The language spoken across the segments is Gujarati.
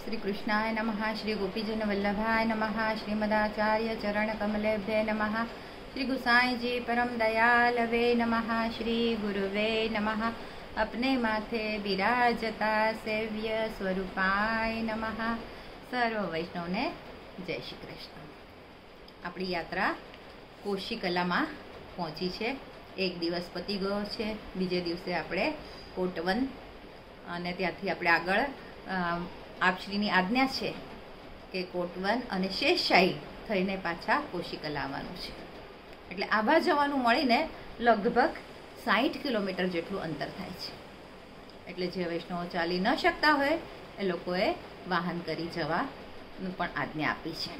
श्री कृष्णाय नमः। श्री गोपीजन वल्लभाय नमः। श्रीमदाचार्य चरण कमलेभ्ये नमः। श्री गुसाई जी परम दयालवे नमः। श्री गुरुवे नमः। अपने माथे बिराजता सेव्य स्वरूपाय नमः। सर्व वैष्णव ने जय श्री कृष्ण। अपनी यात्रा कोशीकला में पहुंची है। एक दिवस पती गयो है। बीजे दिवसे आपणे कोटवन अने त्याथी आपणे आगळ आपश्रीनी आज्ञा है कि कोटवन अने शेषशाही थईने पाछा कोशीकला आववानुं छे। एटले आभा जवानुं मळीने लगभग 60 किलोमीटर जेटलुं अंतर थाय छे। एटले जे वैष्णव चाली न शकता होय ए लोकोए वाहन करी जवानुं पण आज्ञा आपी छे।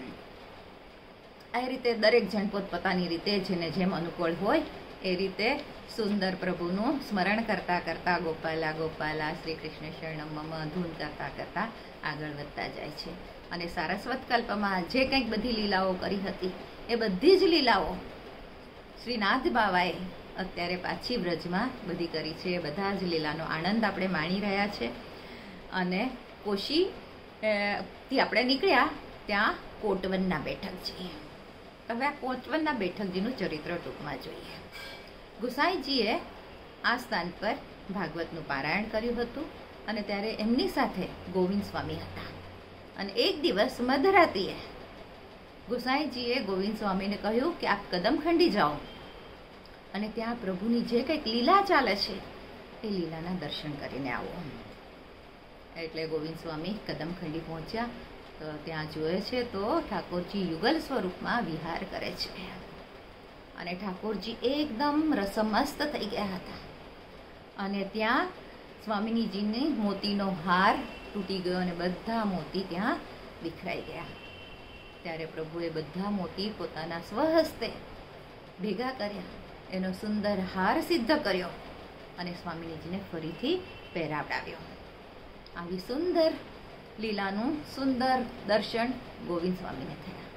आ रीते दरेक जण पोतपोतानी रीते जेने जेम अनुकूळ होय ए रीते सुंदर प्रभुનું स्मरण करता करता गोपाला गोपाला श्री कृष्ण शरणम मम धून करता करता આગળ વધતા જાય છે। અને સારસ્વત કલ્પમાં જે કંઈક બધી લીલાઓ કરી હતી એ બધી જ લીલાઓ શ્રીનાથ બાવાએ અત્યારે પાછી વ્રજમાં બધી કરી છે। બધા જ લીલાનો આનંદ આપણે માણી રહ્યા છે। અને કોશી થી આપણે નીકળ્યા ત્યાં કોટવનના બેઠકજી। હવે આ કોટવનના બેઠકજીનું ચરિત્ર ટૂંકમાં જોઈએ। ગુસાઈજીએ આ સ્થાન પર ભાગવતનું પારાયણ કર્યું હતું અને ત્યારે એમની સાથે ગોવિંદ સ્વામી હતા। અને એક દિવસ મધરાત્રિએ ગુસાઈજીએ ગોવિંદ સ્વામીને કહ્યું કે આપ કદમખંડી જાઓ અને ત્યાં પ્રભુની જે કંઈક લીલા ચાલે છે એ લીલાના દર્શન કરીને આવો। એટલે ગોવિંદ સ્વામી કદમખંડી પહોંચ્યા તો ત્યાં જોયે છે તો ઠાકોરજી યુગલ સ્વરૂપમાં વિહાર કરે છે અને ઠાકોરજી એકદમ રસમસ્ત થઈ ગયા હતા। અને ત્યાં स्वामीजीने मोतीनो हार तूटी गयो અને બધા मोती ત્યાં વિખરાઈ ગયા। ત્યારે પ્રભુએ બધા मोती પોતાના સ્વહસ્તે ભેગા કર્યા, એનો સુંદર હાર સિદ્ધ કર્યો અને સ્વામીજીને ફરીથી પહેરાવડાવ્યો। આવી સુંદર લીલાનું સુંદર દર્શન ગોવિંદ સ્વામીને થયા।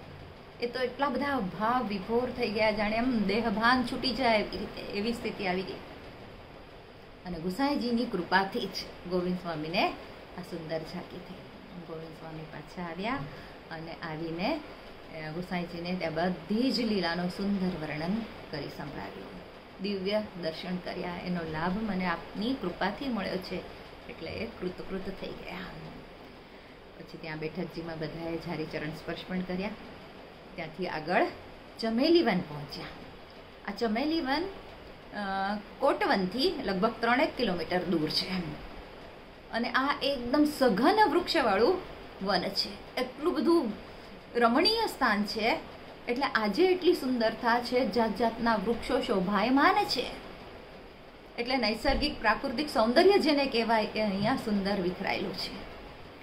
એ તો એટલા બધા ભાવ વિભોર થઈ ગયા, જાણે એમ દેહભાન છૂટી જાય એવી સ્થિતિ આવી ગઈ। અને ગુસાઈજીની કૃપાથી જ ગોવિંદ સ્વામીને આ સુંદર ઝાંકી થઈ। ગોવિંદ સ્વામી પાછા આવ્યા અને આવીને ગુસાઈજીને ત્યાં બધી જ લીલાનો સુંદર વર્ણન કરી સંભળાવ્યું, દિવ્ય દર્શન કર્યા। એનો લાભ મને આપની કૃપાથી મળ્યો છે એટલે એ કૃતકૃત થઈ ગયા। પછી ત્યાં બેઠકજીમાં બધાએ જારી ચરણ સ્પર્શ પણ કર્યા। ત્યાંથી આગળ ચમેલી વન પહોંચ્યા। આ ચમેલી વન કોટવનથી લગભગ 3 કિલોમીટર દૂર છે અને આ એકદમ સઘન વૃક્ષવાળું વન છે। એટલું બધું રમણીય સ્થાન છે એટલે આજે એટલી સુંદરતા છે, જાત જાતના વૃક્ષો શોભાયમાન છે। એટલે નૈસર્ગિક પ્રાકૃતિક સૌંદર્ય જેને કહેવાય એ અહીંયા સુંદર વિખરાયેલું છે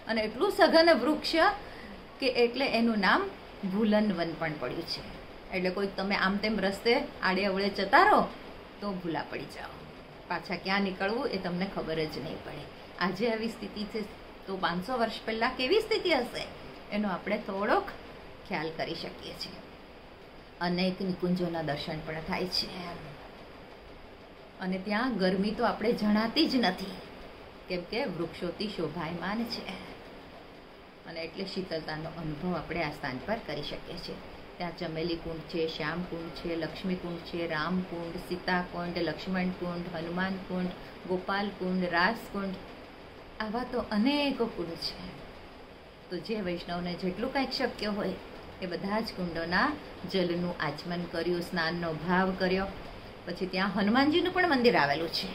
અને એટલું સઘન વૃક્ષ કે એટલે એનું નામ ભૂલન વન પણ પડ્યું છે। એટલે કોઈ તમે આમ તેમ રસ્તે આડે અવળે જતા રહો તો ભૂલા પડી જાઓ, પાછા ક્યાં નીકળવું એ તમને ખબર જ નહીં પડે। આજે આવી સ્થિતિ છે તો 500 વર્ષ પહેલાં કેવી સ્થિતિ હશે એનો આપણે થોડોક ખ્યાલ કરી શકીએ છીએ। અનેક નિકુંજોના દર્શન પણ થાય છે અને ત્યાં ગરમી તો આપણે જણાતી જ નથી કેમ કે વૃક્ષોથી શોભાયમાન છે અને એટલે શીતળતાનો અનુભવ આપણે આ સ્થાન પર કરી શકીએ છીએ। ત્યાં ચમેલી કુંડ છે, શ્યામ કુંડ છે, લક્ષ્મી કુંડ છે, રામ કુંડ, સીતા કુંડ, લક્ષ્મણ કુંડ, હનુમાન કુંડ, ગોપાલ કુંડ, રાસ કુંડ, આવા તો અનેકો કુંડ છે। તો જે વૈષ્ણવને જેટલું કંઈક શક્ય હોય એ બધા જ કુંડોના જલનું આચમન કર્યું, સ્નાનનો ભાવ કર્યો। પછી ત્યાં હનુમાનજીનું પણ મંદિર આવેલું છે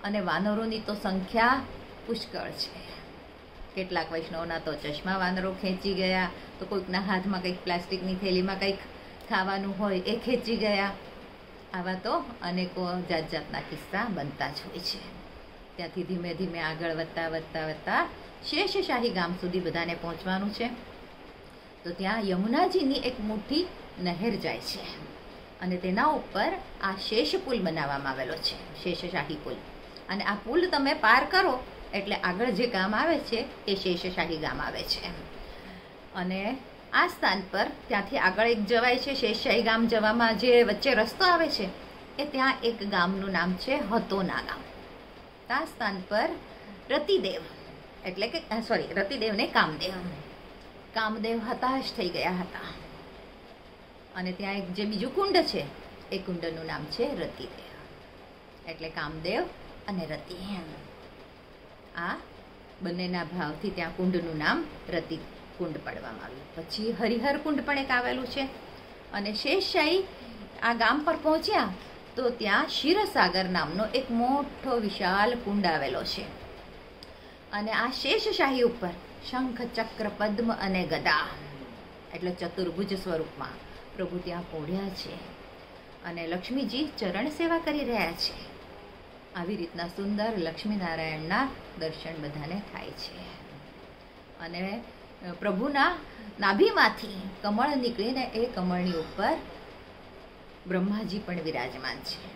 અને વાનરોની તો સંખ્યા પુષ્કળ છે। કેટલાક વૈષ્ણવના તો ચશ્મા વાનરો ખેંચી ગયા, તો કોઈકના હાથમાં કંઈક પ્લાસ્ટિકની થેલીમાં કંઈક ખાવાનું હોય એ ખેંચી ગયા। આવા તો અનેકો જાત જાતના કિસ્સા બનતા જ હોય છે। ત્યાંથી ધીમે ધીમે આગળ વધતા વધતા વધતા શેષશાહી ગામ સુધી બધાને પહોંચવાનું છે। તો ત્યાં યમુનાજીની એક મોટી નહેર જાય છે અને તેના ઉપર આ શેષ પુલ બનાવવામાં આવેલો છે, શેષશાહી પુલ। અને આ પુલ તમે પાર કરો એટલે આગળ જે ગામ આવે છે એ શેષશાહી ગામ આવે છે। અને આ સ્થાન પર ત્યાંથી આગળ એક જવાય છે, શેષશાહી ગામ જવામાં જે વચ્ચે રસ્તો આવે છે એ ત્યાં એક ગામનું નામ છે હતોના ગામ। આ સ્થાન પર રતિદેવ એટલે કે સોરી, રતિદેવને કામદેવ હતાશ થઈ ગયા હતા. અને ત્યાં એક જે બીજું કુંડ છે એ કુંડનું નામ છે રતિદેવ. એટલે કામદેવ અને રતિ, આ બંનેના ભાવથી ત્યાં કુંડનું નામ રતિ કુંડ પાડવામાં આવ્યું. પછી હરિહર કુંડ પણ એક આવેલું છે. અને શેષશાહી આ ગામ પર પહોંચ્યા તો ત્યાં ક્ષીરસાગર નામનો એક મોટો વિશાળ કુંડ આવેલો છે. અને આ શેષશાહી ઉપર શંખ, ચક્ર, પદ્મ અને ગદા એટલે ચતુર્ભુજ સ્વરૂપમાં પ્રભુ ત્યાં પોઢ્યા છે. અને લક્ષ્મીજી ચરણ સેવા કરી રહ્યા છે. આવી રીતના સુંદર લક્ષ્મીનારાયણના દર્શન બધાને થાય છે. અને પ્રભુના નાભીમાંથી કમળ નીકળીને એ કમળની ઉપર બ્રહ્માજી પણ વિરાજમાન છે.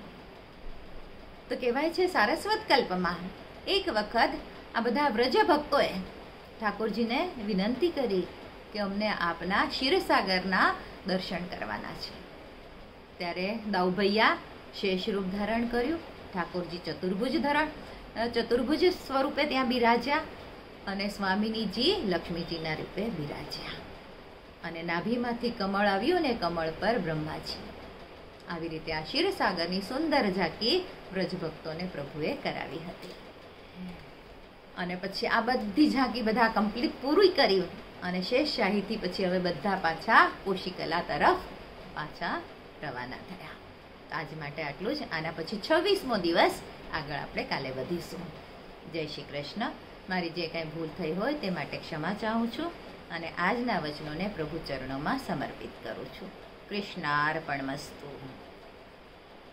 તો કહેવાય છે સારસ્વત કલ્પમાં એક વખત આ બધા વ્રજ ભક્તોએ ઠાકોરજીને વિનંતી કરી કે અમને આપના ક્ષીરસાગરના દર્શન કરવાના છે. ત્યારે દાઉભૈયા શેષ રૂપ ધારણ કર્યું. ઠાકોરજી ચતુર્ભુજ સ્વરૂપે ત્યાં બિરાજ્યા અને સ્વામિનીજી લક્ષ્મીજીના રૂપે બિરાજ્યા. અને નાભીમાંથી કમળ આવ્યું ને કમળ પર બ્રહ્માજી. આવી રીતે આ ક્ષીરસાગરની સુંદર ઝાંકી વ્રજભક્તોને પ્રભુએ કરાવી હતી. અને પછી આ બધી ઝાંકી બધા કમ્પ્લીટ પૂરી કરી અને શેષશાહીથી પછી હવે બધા પાછા કોશિકલા તરફ પાછા રવાના થયા. આજ માટે આટલું જ. આના પછી 26મો દિવસ આગળ આપણે કાલે વધીશું. જય શ્રી કૃષ્ણ. મારી જે કાંઈ ભૂલ થઈ હોય તે માટે ક્ષમા ચાહું છું અને આજના વચનોને પ્રભુ ચરણોમાં સમર્પિત કરું છું. કૃષ્ણાર્પણમસ્તુ.